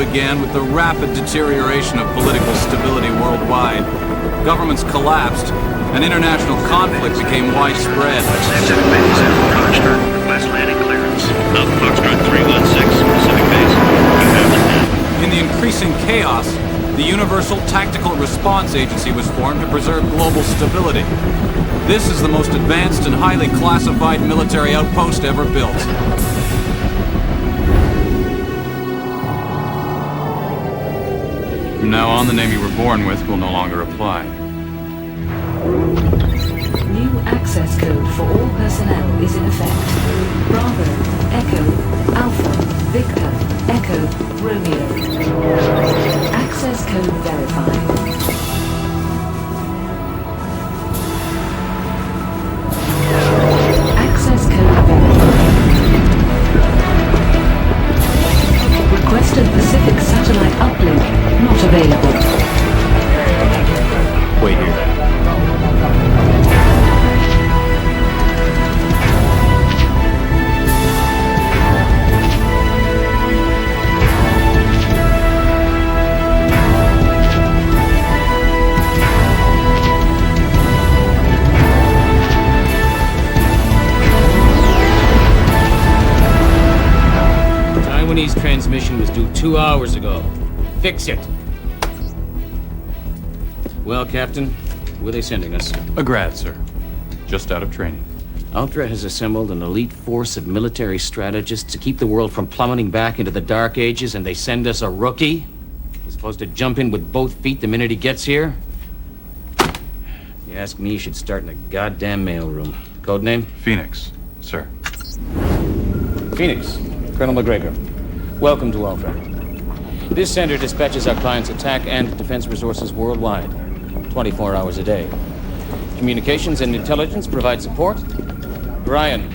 began with the rapid deterioration of political stability worldwide. Governments collapsed, and international conflict became widespread. FMVs at Foxtrot, request landing clearance. Alpha Foxtrot 316, Pacific Base. In the increasing chaos, the Universal Tactical Response Agency was formed to preserve global stability. This is the most advanced and highly classified military outpost ever built. From now on, the name you were born with will no longer apply. New access code for all personnel is in effect. Bravo, Echo, Alpha, Victor, Echo, Romeo. Access code verified. Access code verified. Requested Pacific satellite uplink not available. Wait here. Taiwanese transmission was due 2 hours ago. Fix it. Well, Captain, where are they sending us? A grad, sir. Just out of training. Ultra has assembled an elite force of military strategists to keep the world from plummeting back into the Dark Ages, and they send us a rookie? He's supposed to jump in with both feet the minute he gets here? You ask me, he should start in a goddamn mailroom. Codename? Phoenix, sir. Phoenix, Colonel McGregor. Welcome to Ultra. This center dispatches our clients' attack and defense resources worldwide, 24 hours a day. Communications and intelligence provide support. Brian,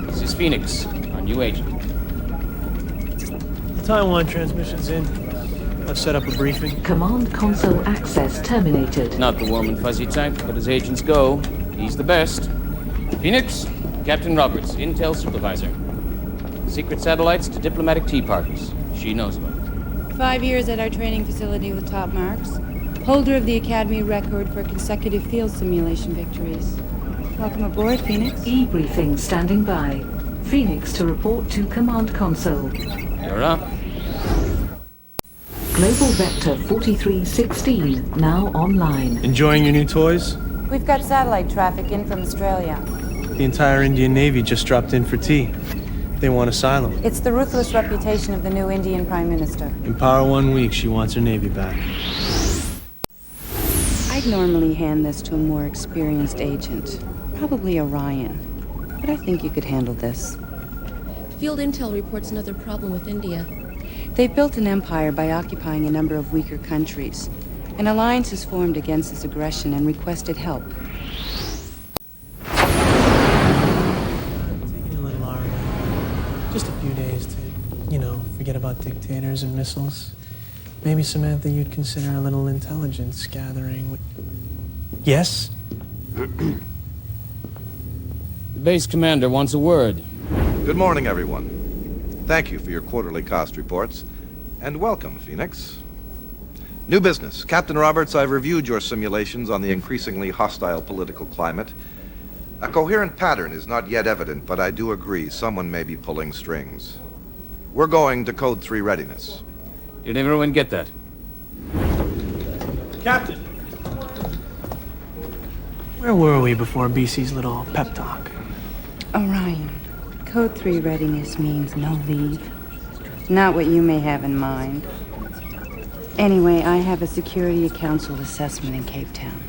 this is Phoenix, our new agent. Taiwan transmission's in. I've set up a briefing. Command console access terminated. Not the warm and fuzzy type, but as agents go, he's the best. Phoenix, Captain Roberts, Intel Supervisor. Secret satellites to diplomatic tea parties. She knows about it. 5 years at our training facility with top marks. Holder of the Academy record for consecutive field simulation victories. Welcome aboard, Phoenix. E-briefing standing by. Phoenix to report to command console. You're up. Global Vector 4316 now online. Enjoying your new toys? We've got satellite traffic in from Australia. The entire Indian Navy just dropped in for tea. They want asylum. It's the ruthless reputation of the new Indian Prime Minister. In power 1 week, she wants her Navy back. I'd normally hand this to a more experienced agent. Probably Orion. But I think you could handle this. Field intel reports another problem with India. They've built an empire by occupying a number of weaker countries. An alliance has formed against this aggression and requested help. Taking a little R&D. Just a few days to, forget about dictators and missiles. Maybe, Samantha, you'd consider a little intelligence gathering. Yes? The base commander wants a word. Good morning, everyone. Thank you for your quarterly cost reports. And welcome, Phoenix. New business. Captain Roberts, I've reviewed your simulations on the increasingly hostile political climate. A coherent pattern is not yet evident, but I do agree someone may be pulling strings. We're going to Code 3 readiness. Did everyone get that? Captain! Where were we before BC's little pep talk? Orion, Code 3 readiness means no leave. Not what you may have in mind. Anyway, I have a Security Council assessment in Cape Town.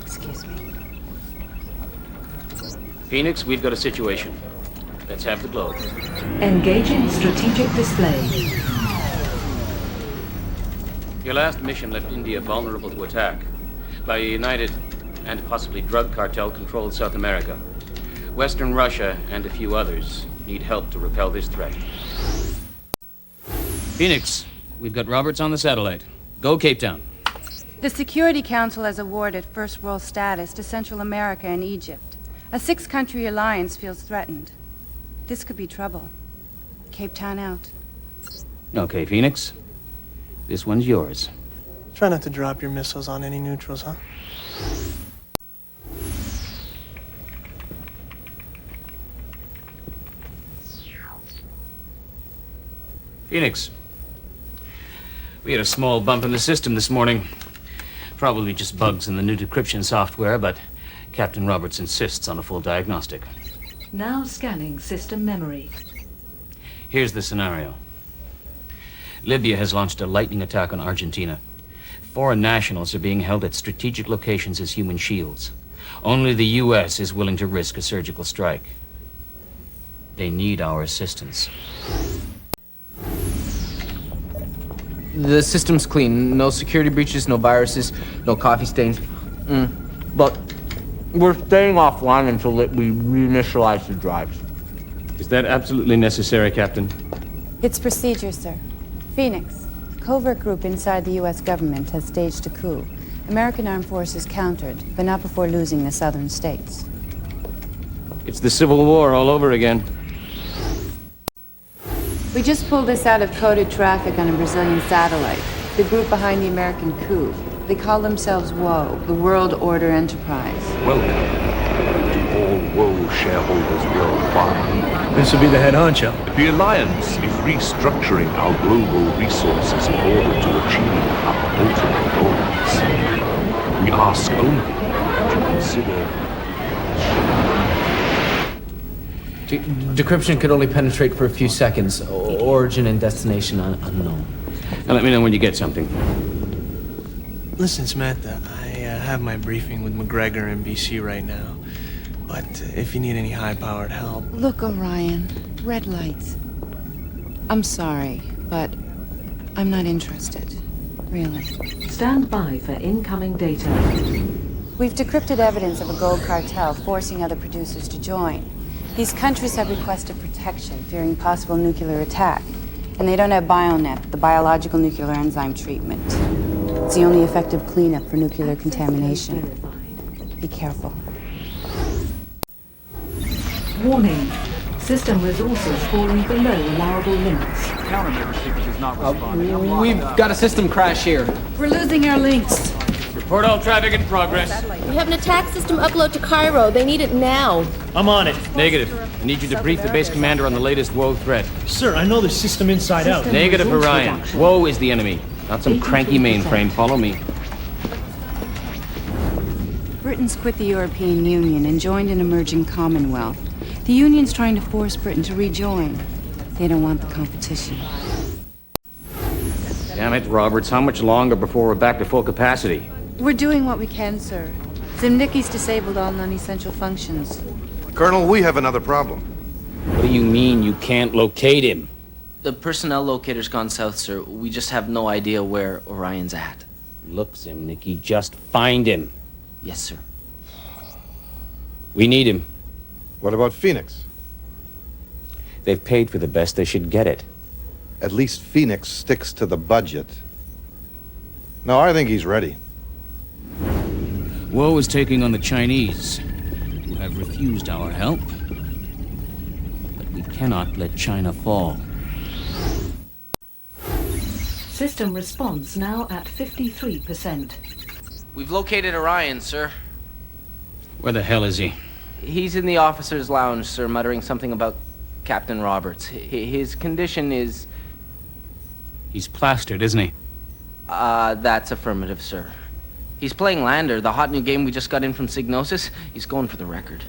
Excuse me. Phoenix, we've got a situation. Let's have the globe. Engaging strategic display. Your last mission left India vulnerable to attack by a united and possibly drug cartel-controlled South America. Western Russia and a few others need help to repel this threat. Phoenix, we've got Roberts on the satellite. Go Cape Town. The Security Council has awarded First World status to Central America and Egypt. A 6-country alliance feels threatened. This could be trouble. Cape Town out. Okay, Phoenix. This one's yours. Try not to drop your missiles on any neutrals, huh? Phoenix. We had a small bump in the system this morning. Probably just bugs in the new decryption software, but Captain Roberts insists on a full diagnostic. Now scanning system memory. Here's the scenario. Libya has launched a lightning attack on Argentina. Foreign nationals are being held at strategic locations as human shields. Only the U.S. is willing to risk a surgical strike. They need our assistance. The system's clean. No security breaches, no viruses, no coffee stains. But we're staying offline until we reinitialize the drives. Is that absolutely necessary, Captain? It's procedure, sir. Phoenix, a covert group inside the U.S. government has staged a coup. American armed forces countered, but not before losing the southern states. It's the Civil War all over again. We just pulled this out of coded traffic on a Brazilian satellite. The group behind the American coup. They call themselves WOE, the World Order Enterprise. Welcome. All WOE shareholders worldwide. This will be the head honcho. The Alliance is restructuring our global resources in order to achieve our ultimate goals. We ask only to consider... Decryption could only penetrate for a few seconds. Origin and destination unknown. Now let me know when you get something. Listen, Samantha, I have my briefing with McGregor and BC right now. But if you need any high-powered help... Look, Orion, red lights. I'm sorry, but I'm not interested. Really. Stand by for incoming data. We've decrypted evidence of a gold cartel forcing other producers to join. These countries have requested protection, fearing possible nuclear attack. And they don't have BioNet, the biological nuclear enzyme treatment. It's the only effective cleanup for nuclear contamination. Be careful. Warning. System resources falling below allowable limits. Countermeasure sequence is not responding. We've got a system crash here. We're losing our links. Report all traffic in progress. We have an attack system upload to Cairo. They need it now. I'm on it. Negative. I need you to brief the base commander on the latest WOE threat. Sir, I know the system inside out. Negative, Orion. WOE is the enemy, not some cranky mainframe. Follow me. Britain's quit the European Union and joined an emerging Commonwealth. The Union's trying to force Britain to rejoin. They don't want the competition. Damn it, Roberts. How much longer before we're back to full capacity? We're doing what we can, sir. Zimnicki's disabled all non-essential functions. Colonel, we have another problem. What do you mean you can't locate him? The personnel locator's gone south, sir. We just have no idea where Orion's at. Look, Zimnicki, just find him. Yes, sir. We need him. What about Phoenix? They've paid for the best. They should get it. At least Phoenix sticks to the budget. No, I think he's ready. WOE is taking on the Chinese, who have refused our help. But we cannot let China fall. System response now at 53%. We've located Orion, sir. Where the hell is he? He's in the officer's lounge, sir, muttering something about Captain Roberts. His condition is... He's plastered, isn't he? That's affirmative, sir. He's playing Lander, the hot new game we just got in from Signosis. He's going for the record.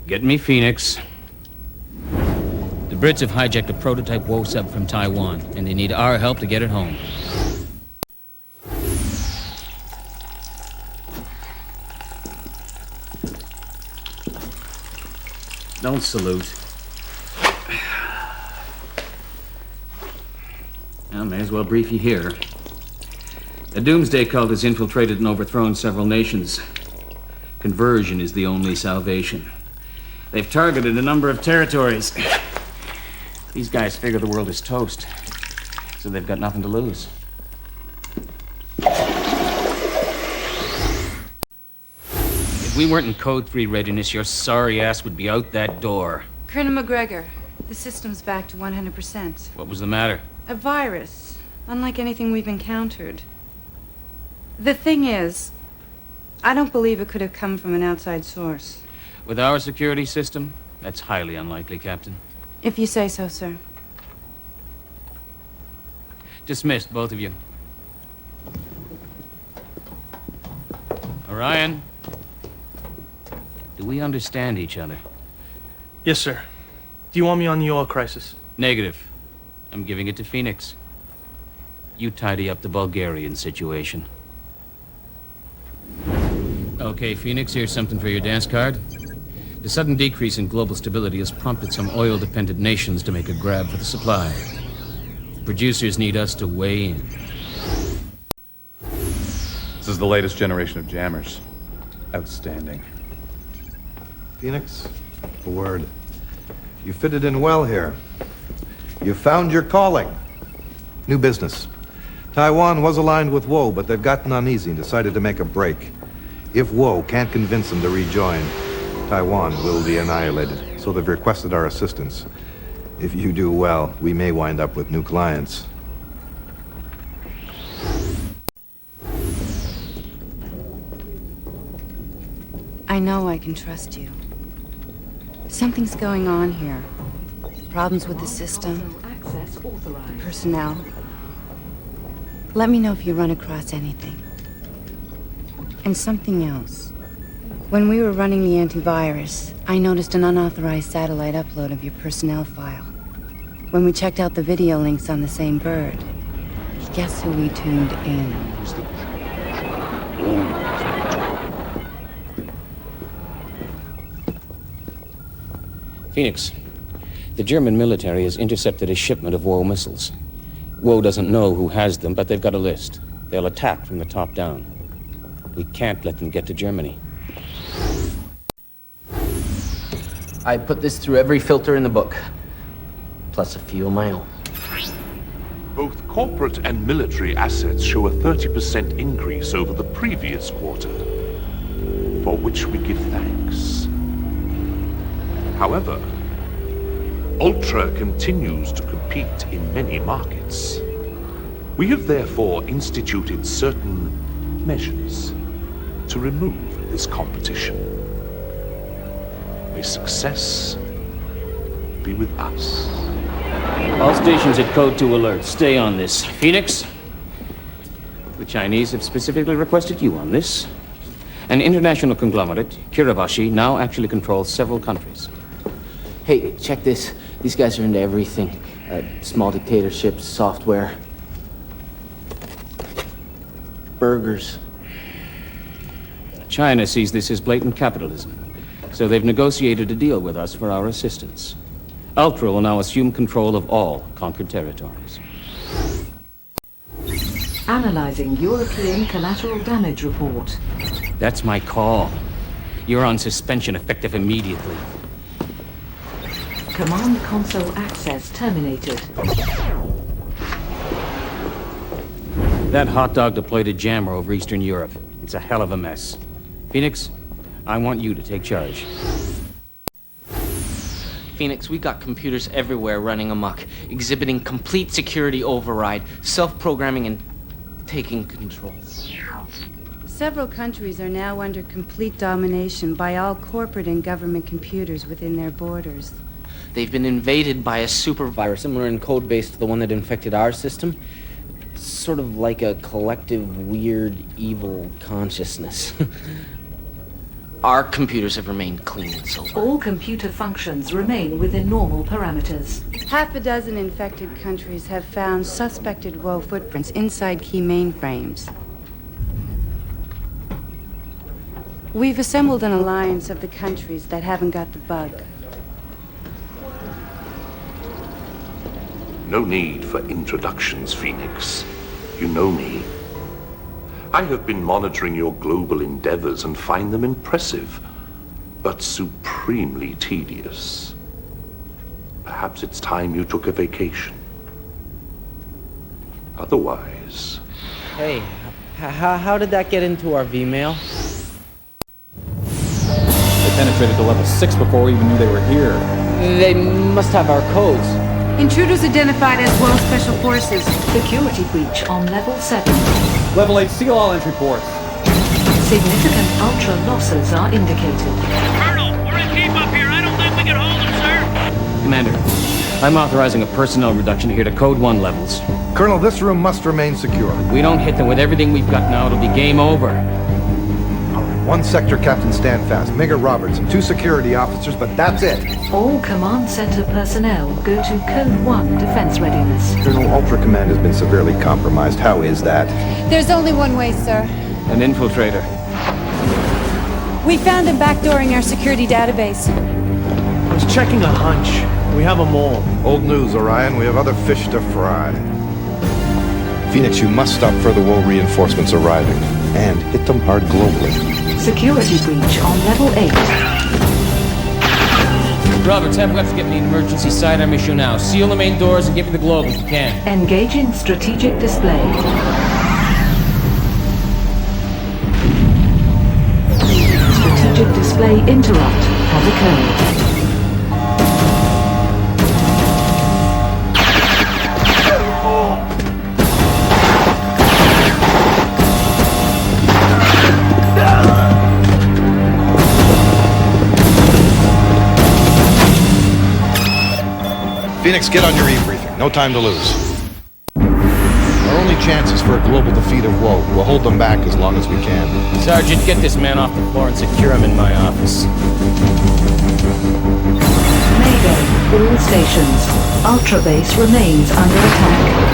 Get me Phoenix. The Brits have hijacked a prototype WOE sub from Taiwan, and they need our help to get it home. Don't salute. I may as well brief you here. A doomsday cult has infiltrated and overthrown several nations. Conversion is the only salvation. They've targeted a number of territories. These guys figure the world is toast, so they've got nothing to lose. If we weren't in Code 3 readiness, your sorry ass would be out that door. Colonel McGregor, the system's back to 100%. What was the matter? A virus, unlike anything we've encountered. The thing is, I don't believe it could have come from an outside source. With our security system, that's highly unlikely, Captain. If you say so, sir. Dismissed, both of you. Orion, do we understand each other? Yes, sir. Do you want me on the oil crisis? Negative. I'm giving it to Phoenix. You tidy up the Bulgarian situation. Okay, Phoenix, here's something for your dance card. The sudden decrease in global stability has prompted some oil-dependent nations to make a grab for the supply. Producers need us to weigh in. This is the latest generation of jammers. Outstanding. Phoenix, a word. You fitted in well here. You found your calling. New business. Taiwan was aligned with Woe, but they've gotten uneasy and decided to make a break. If Woe can't convince them to rejoin, Taiwan will be annihilated. So they've requested our assistance. If you do well, we may wind up with new clients. I know I can trust you. Something's going on here. Problems with the system, Access authorized. personnel. Let me know if you run across anything. And something else. When we were running the antivirus, I noticed an unauthorized satellite upload of your personnel file. When we checked out the video links on the same bird, guess who we tuned in? Phoenix, the German military has intercepted a shipment of Woe missiles. Woe doesn't know who has them, but they've got a list. They'll attack from the top down. We can't let them get to Germany. I put this through every filter in the book, plus a few of my own. Both corporate and military assets show a 30% increase over the previous quarter, for which we give thanks. However, Ultra continues to compete in many markets. We have therefore instituted certain measures to remove this competition. May success be with us. All stations at Code 2 alert. Stay on this. Phoenix, the Chinese have specifically requested you on this. An international conglomerate, Kirabashi, now actually controls several countries. Hey, check this. These guys are into everything. Small dictatorships, software. Burgers. China sees this as blatant capitalism, so they've negotiated a deal with us for our assistance. Ultra will now assume control of all conquered territories. Analyzing European collateral damage report. That's my call. You're on suspension effective immediately. Command console access terminated. That hot dog deployed a jammer over Eastern Europe. It's a hell of a mess. Phoenix, I want you to take charge. Phoenix, we got computers everywhere running amok, exhibiting complete security override, self-programming, and taking control. Several countries are now under complete domination by all corporate and government computers within their borders. They've been invaded by a super virus, similar in code base to the one that infected our system. Sort of like a collective, weird, evil consciousness. Our computers have remained clean and so far. All computer functions remain within normal parameters. Half a dozen infected countries have found suspected Woe footprints inside key mainframes. We've assembled an alliance of the countries that haven't got the bug. No need for introductions, Phoenix. You know me. I have been monitoring your global endeavors and find them impressive, but supremely tedious. Perhaps it's time you took a vacation. Otherwise... Hey, how did that get into our V-mail? penetrated to level 6 before we even knew they were here. They must have our codes. Intruders identified as World Special Forces. Security breach on level 7. Level 8, seal all entry ports. Significant ultra losses are indicated. Colonel, we're in keep up here. I don't think we can hold them, sir. Commander, I'm authorizing a personnel reduction here to Code 1 levels. Colonel, this room must remain secure. If we don't hit them with everything we've got now, it'll be game over. One sector captain stand fast, Major Roberts, and 2 security officers, but that's it. All command center personnel go to Code 1 defense readiness. Colonel, Ultra Command has been severely compromised. How is that? There's only one way, sir. An infiltrator. We found him backdooring our security database. I was checking a hunch. We have them all. Old news, Orion. We have other fish to fry. Phoenix, you must stop further woe reinforcements arriving. And hit them hard globally. Security breach on level 8. Roberts, have reps get me an emergency sidearm issue now. Seal the main doors and give me the globe if you can. Engage in strategic display. Strategic display interrupt has occurred. Phoenix, get on your e-briefing. No time to lose. Our only chance is for a global defeat of woe. We'll hold them back as long as we can. Sergeant, get this man off the floor and secure him in my office. Mayday, all stations. Ultra base remains under attack.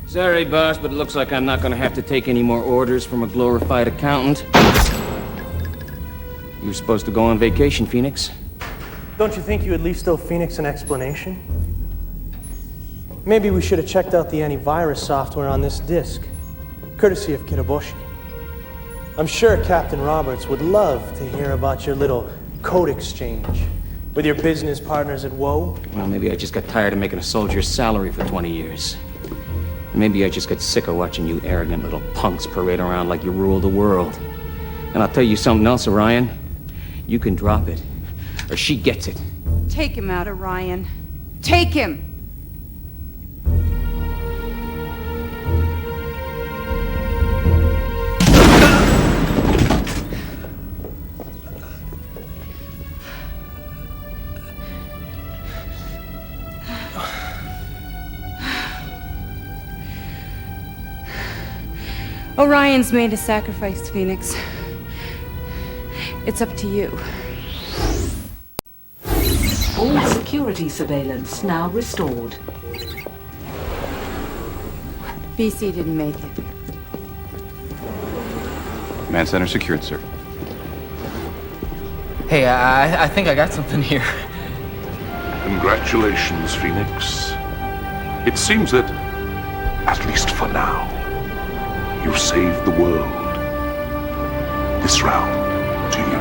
Sorry, boss, but it looks like I'm not gonna have to take any more orders from a glorified accountant. You were supposed to go on vacation, Phoenix. Don't you think you at least owe Phoenix an explanation? Maybe we should have checked out the antivirus software on this disk, courtesy of Kitaboshi. I'm sure Captain Roberts would love to hear about your little code exchange with your business partners at WOE. Well, maybe I just got tired of making a soldier's salary for 20 years. Maybe I just got sick of watching you arrogant little punks parade around like you rule the world. And I'll tell you something else, Orion. You can drop it, or she gets it. Take him out, Orion. Take him! Orion's made a sacrifice, Phoenix. It's up to you. All security surveillance now restored. BC didn't make it. Command center secured, sir. Hey, I think I got something here. Congratulations, Phoenix. It seems that, at least for now, you've saved the world. This round, to you.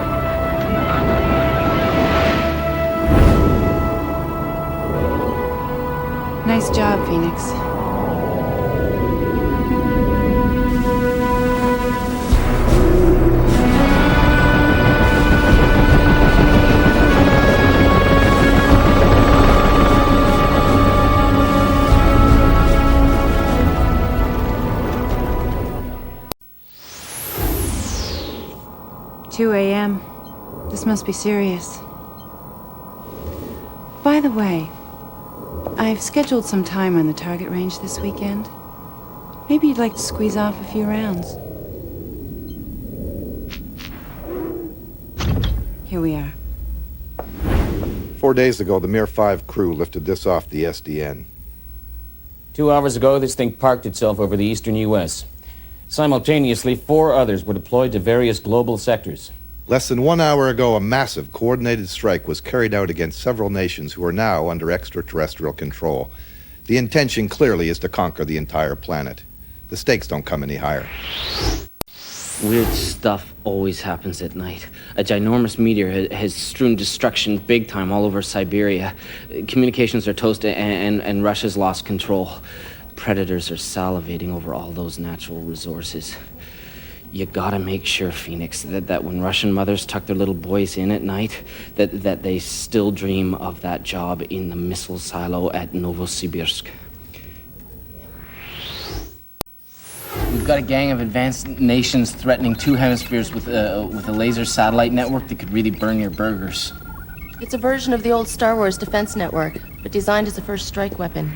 Nice job, Phoenix. – 2 a.m. This must be serious. 2 a.m. the way, I've scheduled some time on the target range this weekend. Maybe you'd like to squeeze off a few rounds. Here we are. 4 days ago, the Mir 5 crew lifted this off the SDN. 2 hours ago, this thing parked itself over the eastern U.S. Simultaneously, 4 others were deployed to various global sectors. Less than 1 hour ago, a massive coordinated strike was carried out against several nations who are now under extraterrestrial control. The intention clearly is to conquer the entire planet. The stakes don't come any higher. Weird stuff always happens at night. A ginormous meteor has strewn destruction big time all over Siberia. Communications are toast and Russia's lost control. Predators are salivating over all those natural resources. You gotta make sure, Phoenix, that when Russian mothers tuck their little boys in at night, that they still dream of that job in the missile silo at Novosibirsk. We've got a gang of advanced nations threatening 2 hemispheres with a laser satellite network that could really burn your burgers. It's a version of the old Star Wars defense network, but designed as a first strike weapon.